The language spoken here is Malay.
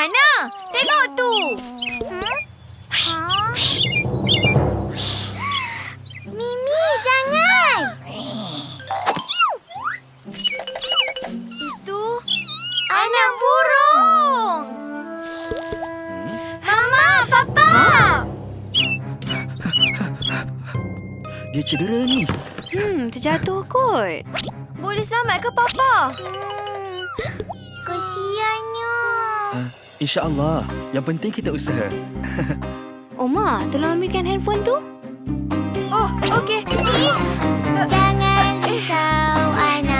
Hana, tengok tu. Mimi, jangan. Itu anak burung. Mama, Papa. Dia cedera ni. Terjatuh kot. Boleh selamat ke Papa? Kesiannya. InsyaAllah. Yang penting kita usaha. Oma, tolong ambilkan handphone tu. Oh, okey. Jangan risau, anak.